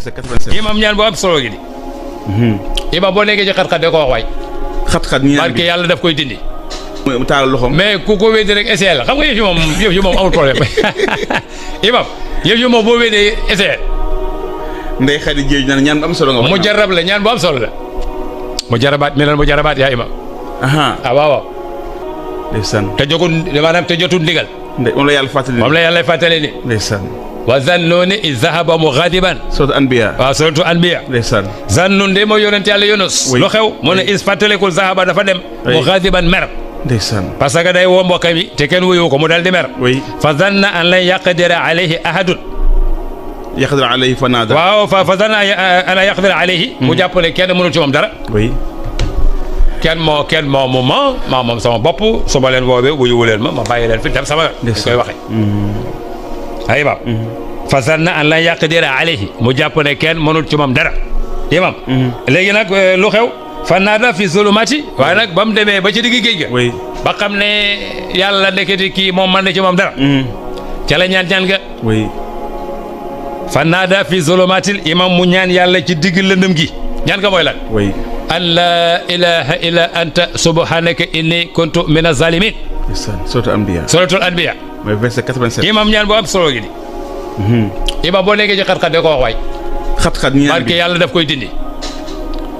verset 87. imam ñaan bu am solo gi di. imam boo nekkee ci xat-xat da ko wax waay. xat-xat ñaan barke yàlla daf koy dindi. mu taal loxoom. mais ku ko wéddi rek essayé la xam nga yëf yi moom amul problème imam yëf yi moom boo wéddee essayé. ndey xadi jéej na ñaan bu am solo nga wax. mu jarab la ñaan bu am solo la. mu jarabaat mi naan mu jarabaat yaa imam. aha ah waaw waaw. ndeysaan. te jotul ndigal. moom la yàlla fàttali. moom la yàlla fàttali ni. ndeysaan. wa zannuuni iz zahaba mughadiban. sourate Anbiya. waaw sourate Anbiya. ndeysaan. Zannun de mooy yonent yàlla Yunus. lu xew mu ne is fàttalikul zahaba dafa dem. mughadiban mer. ndeysaan. parce que day woo mbokkam yi te kenn wuyu ko mu dal di mer. oui. fa zanna an lan yaqdira alayhi ahadun. yaqdiru alayhi fa naada. waaw fa zanna an lan yaqdira alayhi. mu jàpp ne kenn mënul ci moom dara. oui. kenn moomu maa moom sama bopp su ma leen woowee wuyu leen ma bàyyi leen fi dem sama yoon. dañ koy waxee. ay imam. fa zanna an lan yaqdira alayhi mu jàpp ne kenn mënul ci moom dara. imam. léegi nag lu xew. fa naada fi zulumati waaye nag ba mu demee ba ci digg géej ga. oui. ba xam ne yàlla ndeketi kii moom mën na ci moom dara. ca la ñaan ga. oui. fa naada fi zulumatil imam mu ñaan yàlla ci digg lëndëm gi ñaan ga mooy lan. oui. an laa ilaha illa anta subhanaka inni kuntu min az-zalimin. suratul Anbiya. suratul Anbiya. mooy verset 87. imam ñaan bu am solo gi di. imam boo nekkee ci xat-xat da ko wax waay. xat-xat ñaan barke yàlla daf koy dindi.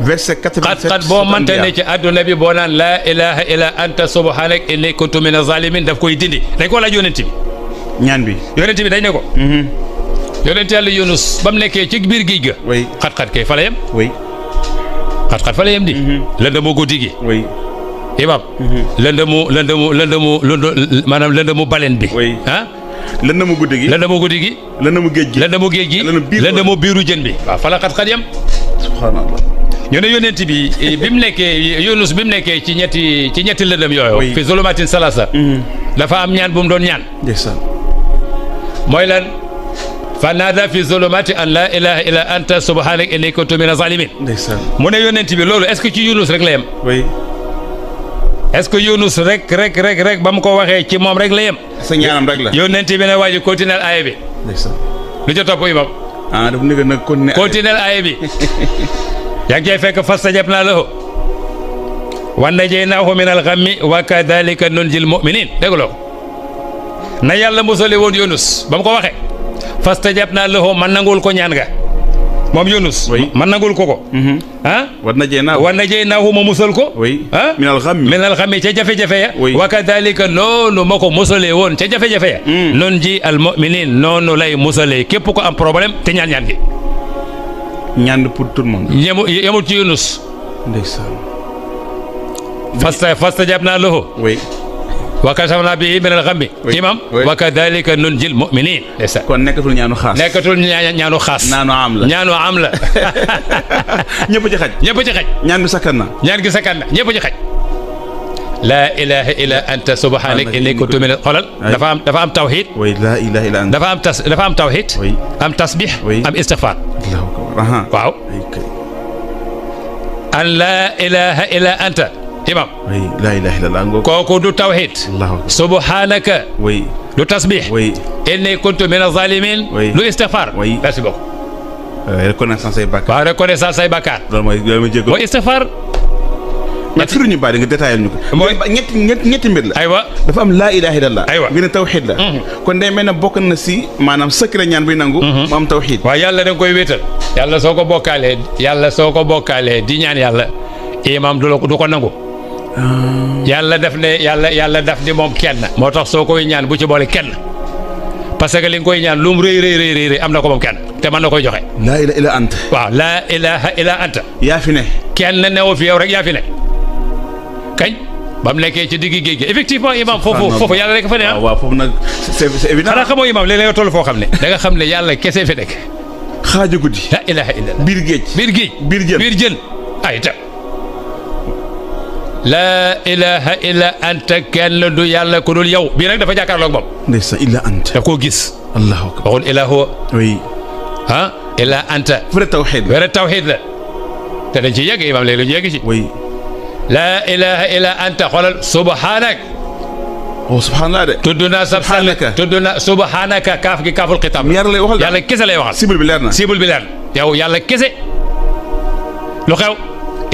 verset 87. xat-xat boo mënte ne ci àdduna bi boo naan laa ilaha illa anta subhanaka inni kuntu min az-zalimin daf koy dindi dañ ko laaj yonent bi. ñaan bi. yonent bi dañ ne ko. yonent yàlla Yunus ba mu nekkee ci biir géej ga. oui. xat-xat kay fa la yem. oui. xat-xat fa la yem di. lëndëmu guddi gi. oui. imam. lëndëmu maanaam lëndëmu balen bi. oui. ah. lëndëmu guddi gi. lëndëmu guddi gi. lëndëmu géej gi. lëndëmu géej gi. lëndëmu biiru jën bi. waaw fa la xat-xat yem. subhanallah. ñu ne yonent bi bi mu nekkee Yunus bi mu nekkee ci ñetti lëndëm yooyu. oui. fi zulumatin salasa. dafa am ñaan bu mu doon ñaan. ndeysaan. mooy lan. fa naada fi zulumati an la ilaha illa anta subhanaka inni kuntu min az-zalimin. ndeysaan. mu ne yonent bi loolu est-ce que ci Yunus rek la yem. oui. est-ce que Yunus rek ba mu ko waxee ci moom rek la yem. sa ñaanam rek la. yonent bi ne waa ji continuer aaya bi. ndeysaan. lu ca topp imam. daf nekk nag continuer aaya bi. yaa ngi cay fekk fastajabnaa lahu wa najaynaahu min al-ghammi wa kadhalika nunjil mu'minin dégg nga na yàlla musale woon Yunus ba mu ko waxee. fastajabnaa lahu man nangul ko ñaan ga moom Yunus. oui. man nangul ko. ah. war najaynaahu ma musal ko. oui. ah. min al-ghammi ca jafe-jafe ya. oui. wa kadhalika noonu ma ko musalee woon ca jafe-jafe ya. nun ji al-mu'minin noonu lay musalee képp ko am problème te ñaan gi. ñaan pour tout le monde. yemul ci Yunus. ndeysaan. fastajabnaa lahu. oui. wa kashafnaa bihi min al-ghammi. imam. wa kadhalika nunjil mu'minin. kon nekkatul ñaanu xaas. ñaanu xaas. ñaanu am la. ñëpp ci xaj. ñaan bi sakkan na. ñaan gi sakkan na ñëpp ci xaj. laa ilaha illa anta subhanaka inni kuntu min xoolal. dafa am tawhid. oui laa ilaha illa anta. dafa am tawhid. oui. am tasbih. oui. am istighfar. waaw. an laa ilaha illa anta. imam. oui laa ilaha illa anta. kooku du tawhid. subhanaka. oui. du tasbih. oui. inni kuntu min az-zalimin. oui. du istighfar. oui. merci beaucoup. reconnaissance say bàkkaar. waaw reconnaissance say bàkkaar. loolu mooy jéego. mooy istighfar. mais firi ñu bari nga détaillé ñu ko. mooy ñetti mbir la. aywa dafa am laa ilaha illallah. aywa nga ne tawxiid la. kon day mel ne bokk na si maanaam secret ñaan buy nangu. mu am tawxiid. waaw yàlla da nga koy wéetal. yàlla soo ko bokkaalee di ñaan yàlla imam du ko nangu. yàlla daf ne moom kenn. moo tax soo koy ñaan bu ci boole kenn. parce que li nga koy ñaan lu mu rëy am na ko moom kenn te mën na koy joxe. laa ilaha illa anta. waaw laa ilaha illa anta. yaa fi ne. kenn newu fi yow rek yaa fi ne. kañ ba mu nekkee ci digg géej gi effectivement imam foofu yàlla rek fa ne. waaw foofu nag c'est évident. xanaa xamoo imam léeg-léeg nga toll foo xam ne. da nga xam ne yàlla kese fi nekk. xaaju guddi. la ilaha illallah. biir jën. ay ta laa ilaha illa anta kenn du yàlla ku dul yow bii nag dafa jàkkaarloog moom. ndeysaan illa anta. daf koo gis. allahu akbar. waxul illa huwa. oui. ah illa anta. vrai tawxiid la. te dañ ci yegg imam léegi ñu yegg ci. oui. laa ilaha illa anta xoolal subhanak. subhanallah de. tudd naa subhanaka kaaf gi kaaful xitaab. yàlla lay waxal yàlla kese lay waxal. cible bi leer na. yow yàlla kese lu xew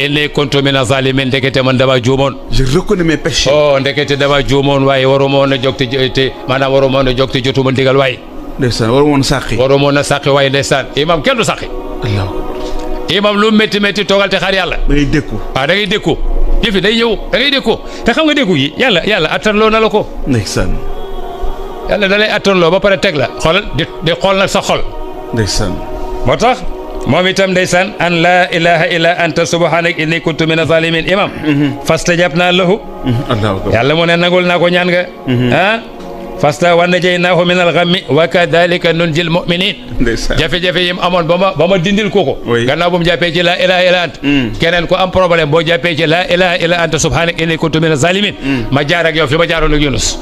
inni kuntu mina zalimin ndekete man dama juumoon je reconnais mes péchés. oh ndekete dama juumoon waaye waruma woon a jóg te maanaam waruma woon a jóg te jotuma ndigal waaye ndeysaan waru woon sàqi. waruma woon a sàqi waaye ndeysaan imam kenn du sàqi Allah imam lu métti métti toogal te xaar yàlla da ngay dékku. waaw da ngay dékku yëf yi day ñëw da ngay dékku te xam nga dékku yi yàlla attanloo na la ko ndeysaan yàlla da lay attanloo ba pare teg la xoolal di xool nag sa xol ndeysaan moo tax moom itam ndeysaan an laa ilaha illa anta subhanaka inni kuntu mina zalimin imam fastajabna lahu Allahu akbar. yàlla mu ne nangul naa ko ñaan nga ah fasta wa najaynaahu min al-ghammi wa kadhalika nunjil mu'minin ndeysaan jafe-jafe yi mu amoon ba ma dindil ko Oui. gannaaw bu mu jàppee ci laa ilaha illa anta keneen ko am problème boo jàppee ci laa ilaha illa anta subhanaka inni kuntu mina zalimin ma jaar ak yow fi ma jaaroon ak Yunus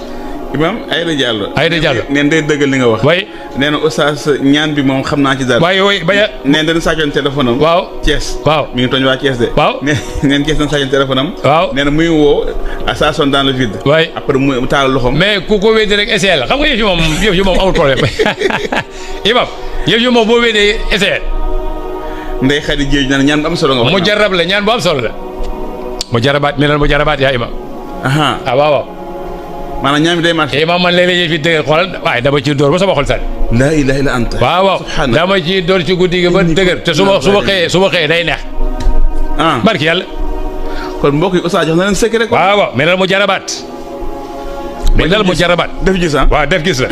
Imam Aïda Diallo. Aïda Diallo neen day dëggal li nga wax. way nee na oustaz ñaan bi moom xam naa ci dara. waaye way baya neen dañu sàccoon téléphone am. waaw Thiès. waaw mi ngi tooñ waa Thiès de. waaw neen Thiès dañu sàccoon téléphone am. waaw nee na muy woo ça sonne dans le vide. waay après mu taal loxoom. mais ku ko wéddi rek essayé la xam nga yëf yi moom amul problème imam yëf yi moom boo wéddee essayé Ndeye Khady Dieng naan ñaan bu am solo nga wax. mu jarab la ñaan bu am solo la mu jarabaat mi mu jarabaat yaa imam aha ah waaw waaw maanaam ñaan bi day marché. imam man léeg-léeg yëf yi dëgër xoolal waaye dama ci dóor ba sama xol sànni laa ilaha illa anta. waaw waaw subhanallah. dama ci dóor ci guddi gi ba dëgër te su ma xëyee day neex ah barki yàlla kon mbokk yi oustaz jox na leen secret ko. waaw waaw mi mu jarabaat mu jarabaat def gis ah. waaw def gis la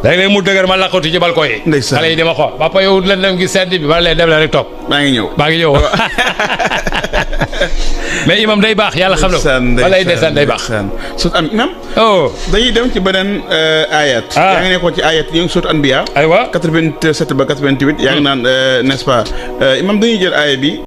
léeg-léeg mu dëgër ma laqatu ci balcon yi ndeysaan. xale yi di ma xool papa yow lan dem gis sedd bi ma leen dem la rek toog maa ngi ñëw. maa ngi ñëw mais imam day baax yàlla xam na ko wala ndeysaan day baax sut am imam oh dañuy dem ci beneen ayat. Ah. yaa ngi nekkoon ci ayat yi ngi sut Anbiya aywa 87 ba 88 yaa ngi naan n'est-ce pas imam dañuy jël aaya bi